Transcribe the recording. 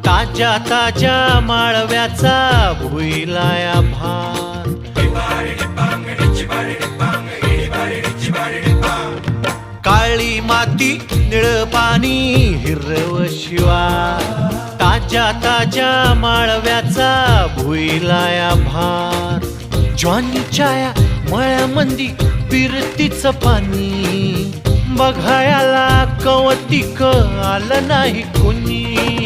ताज्या ताज्या माळव्याचा भुईलाया भार। काळी माती निळ पाणी हिरव शिवार, ताज्या ताज्या माळव्याचा भुईलाया भार। ज्वानीच्या या मळ्यामंदी फिरतीचं पाणी, बघायला कवतिक आलं नाही कुणी।